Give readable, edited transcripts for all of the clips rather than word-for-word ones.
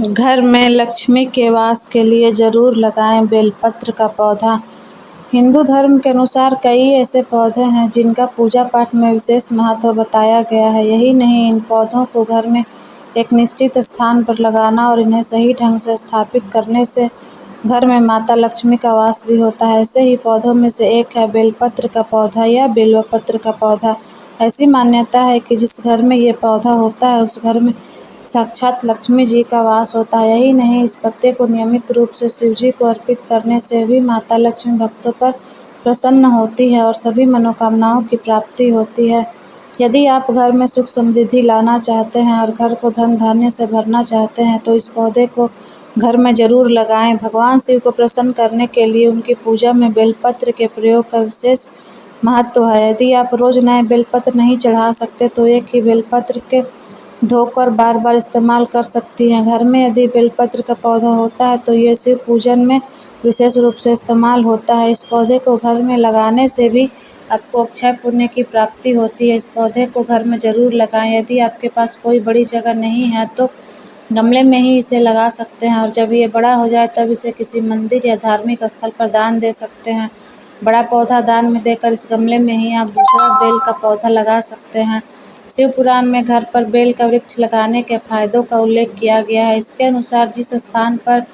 घर में लक्ष्मी के वास के लिए जरूर लगाएं बेलपत्र का पौधा। हिंदू धर्म के अनुसार कई ऐसे पौधे हैं जिनका पूजा पाठ में विशेष महत्व बताया गया है। यही नहीं, इन पौधों को घर में एक निश्चित स्थान पर लगाना और इन्हें सही ढंग से स्थापित करने से घर में माता लक्ष्मी का वास भी होता है। ऐसे ही पौधों में से एक है बेलपत्र का पौधा या बिल्वपत्र का पौधा। ऐसी मान्यता है कि जिस घर में ये पौधा होता है उस घर में साक्षात लक्ष्मी जी का वास होता है। यही नहीं, इस पत्ते को नियमित रूप से शिव जी को अर्पित करने से भी माता लक्ष्मी भक्तों पर प्रसन्न होती है और सभी मनोकामनाओं की प्राप्ति होती है। यदि आप घर में सुख समृद्धि लाना चाहते हैं और घर को धन धान्य से भरना चाहते हैं तो इस पौधे को घर में जरूर लगाएं। भगवान शिव को प्रसन्न करने के लिए उनकी पूजा में बेलपत्र के प्रयोग का विशेष महत्व है। यदि आप रोज नए बेलपत्र नहीं चढ़ा सकते तो एक ही बेलपत्र के धोकर बार बार इस्तेमाल कर सकती हैं। घर में यदि बेलपत्र का पौधा होता है तो ये शिव पूजन में विशेष रूप से इस्तेमाल होता है। इस पौधे को घर में लगाने से भी आपको अक्षय पुण्य की प्राप्ति होती है। इस पौधे को घर में ज़रूर लगाएं। यदि आपके पास कोई बड़ी जगह नहीं है तो गमले में ही इसे लगा सकते हैं और जब ये बड़ा हो जाए तब इसे किसी मंदिर या धार्मिक स्थल पर दान दे सकते हैं। बड़ा पौधा दान में देकर इस गमले में ही आप दूसरा बेल का पौधा लगा सकते हैं। शिव पुराण में घर पर बेल का वृक्ष लगाने के फायदों का उल्लेख किया गया है। इसके अनुसार जिस स्थान पर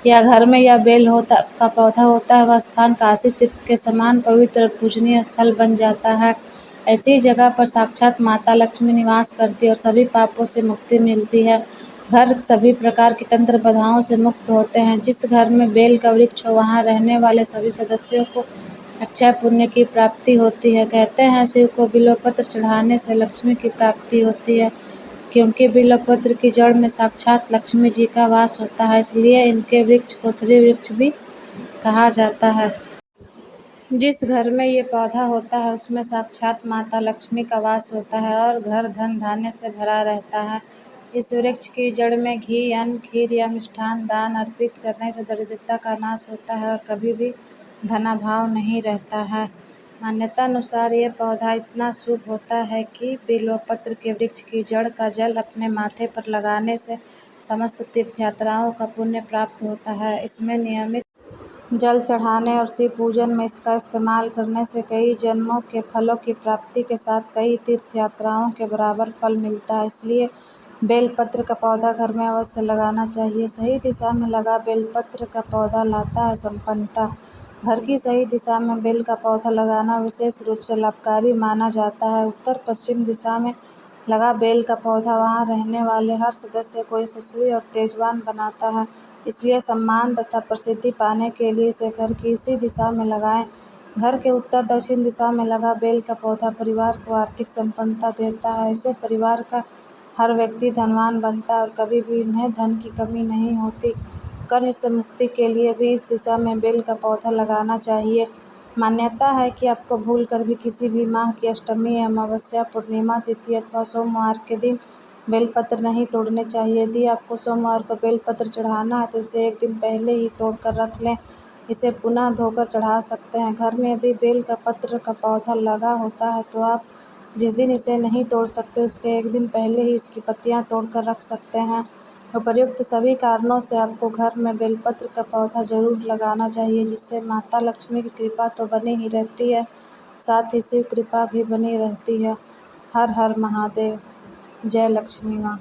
या घर में या बेल का पौधा होता है वह स्थान काशी तीर्थ के समान पवित्र और पूजनीय स्थल बन जाता है। ऐसी जगह पर साक्षात माता लक्ष्मी निवास करती है और सभी पापों से मुक्ति मिलती है। घर सभी प्रकार की तंत्र बाधाओं से मुक्त होते हैं। जिस घर में बेल का वृक्ष हो वहाँ रहने वाले सभी सदस्यों को अक्षय पुण्य की प्राप्ति होती है। कहते हैं शिव को बिल्वपत्र चढ़ाने से लक्ष्मी की प्राप्ति होती है, क्योंकि बिल्वपत्र की जड़ में साक्षात लक्ष्मी जी का वास होता है। इसलिए इनके वृक्ष को श्री वृक्ष भी कहा जाता है। जिस घर में ये पौधा होता है उसमें साक्षात माता लक्ष्मी का वास होता है और घर धन धान्य से भरा रहता है। इस वृक्ष की जड़ में घी, अन्न, खीर या मिष्ठान दान अर्पित करने से दरिद्रता का नाश होता है और कभी भी धनाभाव नहीं रहता है। मान्यतानुसार ये पौधा इतना शुभ होता है कि बिल्वपत्र के वृक्ष की जड़ का जल अपने माथे पर लगाने से समस्त तीर्थयात्राओं का पुण्य प्राप्त होता है। इसमें नियमित जल चढ़ाने और शिव पूजन में इसका इस्तेमाल करने से कई जन्मों के फलों की प्राप्ति के साथ कई तीर्थयात्राओं के बराबर फल मिलता है। इसलिए बेलपत्र का पौधा घर में अवश्य लगाना चाहिए। सही दिशा में लगा बेलपत्र का पौधा लाता है संपन्नता। घर की सही दिशा में बेल का पौधा लगाना विशेष रूप से लाभकारी माना जाता है। उत्तर पश्चिम दिशा में लगा बेल का पौधा वहां रहने वाले हर सदस्य को यशस्वी और तेजवान बनाता है। इसलिए सम्मान तथा प्रसिद्धि पाने के लिए इसे घर की इसी दिशा में लगाएं। घर के उत्तर दक्षिण दिशा में लगा बेल का पौधा परिवार को आर्थिक संपन्नता देता है। इससे परिवार का हर व्यक्ति धनवान बनता है और कभी भी उन्हें धन की कमी नहीं होती। कर्ज से मुक्ति के लिए भी इस दिशा में बेल का पौधा लगाना चाहिए। मान्यता है कि आपको भूलकर भी किसी भी माह की अष्टमी, अमावस्या, पूर्णिमा तिथि अथवा सोमवार के दिन बेलपत्र नहीं तोड़ने चाहिए। यदि आपको सोमवार को बेलपत्र चढ़ाना है तो इसे एक दिन पहले ही तोड़कर रख लें। इसे पुनः धोकर चढ़ा सकते हैं। घर में यदि बेल का पत्र का पौधा लगा होता है तो आप जिस दिन इसे नहीं तोड़ सकते उसके एक दिन पहले ही इसकी पत्तियां तोड़कर रख सकते हैं। उपर्युक्त सभी कारणों से आपको घर में बेलपत्र का पौधा जरूर लगाना चाहिए, जिससे माता लक्ष्मी की कृपा तो बनी ही रहती है, साथ ही शिव कृपा भी बनी रहती है। हर हर महादेव। जय लक्ष्मी माँ।